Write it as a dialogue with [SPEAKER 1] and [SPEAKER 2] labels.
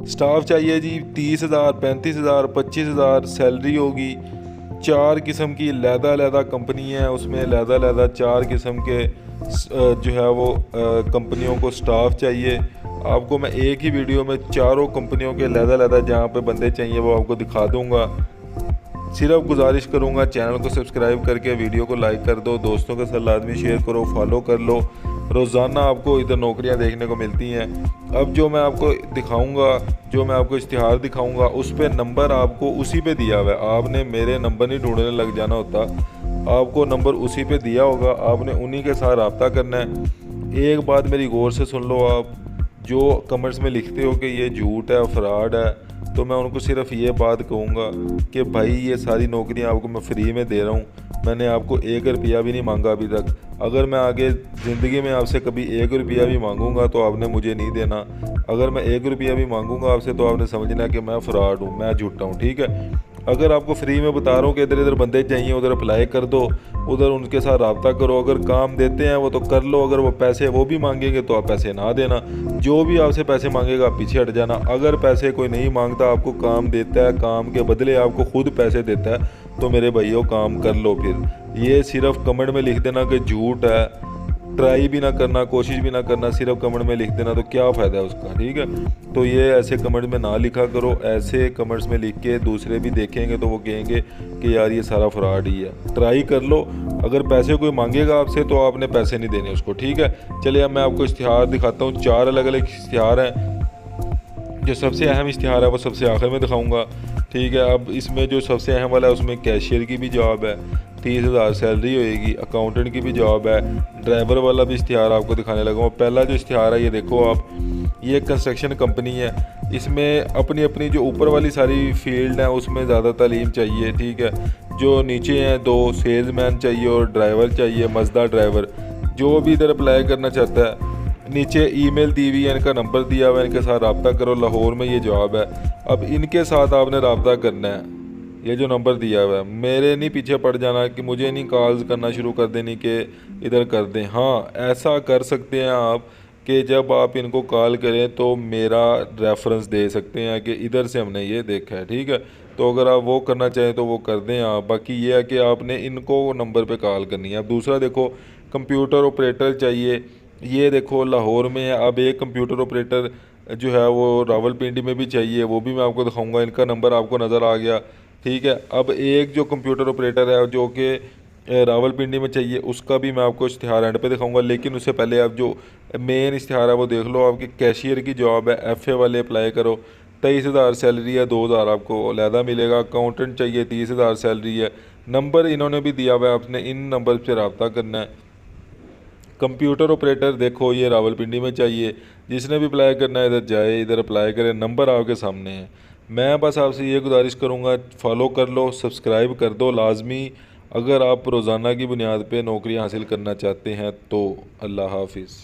[SPEAKER 1] Staff चाहिए जी 30,000, 35,000, 25,000 salary होगी। 4 किस्म की लैदा कंपनी है, उसमें लैदा 4 किस्म के जो है वो कंपनियों को स्टाफ चाहिए। आपको मैं एक ही वीडियो में चारों कंपनियों के लैदा जहाँ पे बंदे चाहिए वो आपको दिखा दूँगा। सिर्फ गुजारिश करूँगा चैनल को सब्सक्राइब करके वीडियो को लाइक कर दो, दोस्तों के साथ लाजमी शेयर करो, फॉलो कर लो। रोज़ाना आपको इधर नौकरियां देखने को मिलती हैं। अब जो मैं आपको दिखाऊंगा, जो मैं आपको इश्तिहार दिखाऊंगा, उस पर नंबर आपको उसी पे दिया हुआ है। आपने मेरे नंबर नहीं ढूंढने लग जाना होता, आपको नंबर उसी पे दिया होगा, आपने उन्हीं के साथ रब्ता करना है। एक बात मेरी गौर से सुन लो, आप जो कमेंट्स में लिखते हो कि ये झूठ है, फ्रॉड है, तो मैं उनको सिर्फ ये बात कहूँगा कि भाई ये सारी नौकरियाँ आपको मैं फ्री में दे रहा हूँ, मैंने आपको 1 रुपया भी नहीं मांगा अभी तक। अगर मैं आगे ज़िंदगी में आपसे कभी 1 रुपया भी मांगूंगा तो आपने मुझे नहीं देना। अगर मैं 1 रुपया भी मांगूंगा आपसे तो आपने समझना कि मैं फ्रॉड हूँ, मैं झूठा हूँ, ठीक है। अगर आपको फ्री में बता रहा हूँ कि इधर इधर बंदे चाहिए, उधर अप्लाई कर दो, उधर उनके साथ रब्ता करो। अगर काम देते हैं वो तो कर लो, अगर वो पैसे वो भी मांगेंगे तो आप पैसे ना देना। जो भी आपसे पैसे मांगेगा आप पीछे हट जाना। अगर पैसे कोई नहीं मांगता, आपको काम देता है, काम के बदले आपको खुद पैसे देता है, तो मेरे भाइयों काम कर लो। फिर ये सिर्फ कमेंट में लिख देना कि झूठ है, ट्राई भी ना करना, कोशिश भी ना करना, सिर्फ कमेंट में लिख देना, तो क्या फ़ायदा है उसका, ठीक है। तो ये ऐसे कमेंट में ना लिखा करो। ऐसे कमेंट्स में लिख के दूसरे भी देखेंगे तो वो कहेंगे कि यार ये सारा फ्रॉड ही है। ट्राई कर लो, अगर पैसे कोई मांगेगा आपसे तो आपने पैसे नहीं देने उसको, ठीक है। चलिए अब मैं आपको इश्तिहार दिखाता हूँ। 4 अलग अलग इश्तिहार हैं। जो सबसे अहम इश्तिहार है वो सबसे आखिर में दिखाऊँगा, ठीक है। अब इसमें जो सबसे अहम वाला है उसमें कैशियर की भी जॉब है, 30,000 सैलरी होएगी। अकाउंटेंट की भी जॉब है। ड्राइवर वाला भी इश्तिहार आपको दिखाने लगा हूँ। पहला जो इश्तिहार है ये देखो आप, ये कंस्ट्रक्शन कंपनी है। इसमें अपनी अपनी जो ऊपर वाली सारी फील्ड है उसमें ज़्यादा तालीम चाहिए, ठीक है। जो नीचे हैं 2 सेल्समैन चाहिए और ड्राइवर चाहिए, मजदा ड्राइवर। जो भी इधर अप्लाई करना चाहता है, नीचे ईमेल दी हुई है, इनका नंबर दिया हुआ है, इनके साथ रब्ता करो। लाहौर में ये जॉब है। अब इनके साथ आपने रब्ता करना है। ये जो नंबर दिया हुआ है, मेरे नहीं पीछे पड़ जाना कि मुझे नहीं कॉल्स करना शुरू कर देनी कि इधर कर दें। हाँ, ऐसा कर सकते हैं आप कि जब आप इनको कॉल करें तो मेरा रेफरेंस दे सकते हैं कि इधर से हमने ये देखा है, ठीक है। तो अगर आप वो करना चाहें तो वो कर दें आप। बाकी ये है कि आपने इनको नंबर पे कॉल करनी है। अब दूसरा देखो, कंप्यूटर ऑपरेटर चाहिए। ये देखो लाहौर में है। अब एक कंप्यूटर ऑपरेटर जो है वो रावलपिंडी में भी चाहिए, वो भी मैं आपको दिखाऊंगा। इनका नंबर आपको नज़र आ गया, ठीक है। अब एक जो कंप्यूटर ऑपरेटर है जो कि रावलपिंडी में चाहिए, उसका भी मैं आपको इश्तिहार एंड पे दिखाऊंगा। लेकिन उससे पहले आप जो मेन इश्तिहार है वो देख लो। आपकी कैशियर की जॉब है, FA वाले अप्लाई करो। 23,000 सैलरी है, 2,000 आपको अलहदा मिलेगा। अकाउंटेंट चाहिए, 30,000 सैलरी है। नंबर इन्होंने भी दिया हुआ है, आपने इन नंबर से रब्ता करना है। कंप्यूटर ऑपरेटर देखो ये रावलपिंडी में चाहिए। जिसने भी अप्लाई करना है इधर जाए, इधर अप्लाई करें, नंबर आपके सामने है। मैं बस आपसे ये गुजारिश करूँगा, फॉलो कर लो, सब्सक्राइब कर दो लाजमी, अगर आप रोज़ाना की बुनियाद पे नौकरी हासिल करना चाहते हैं तो। अल्लाह हाफिज़।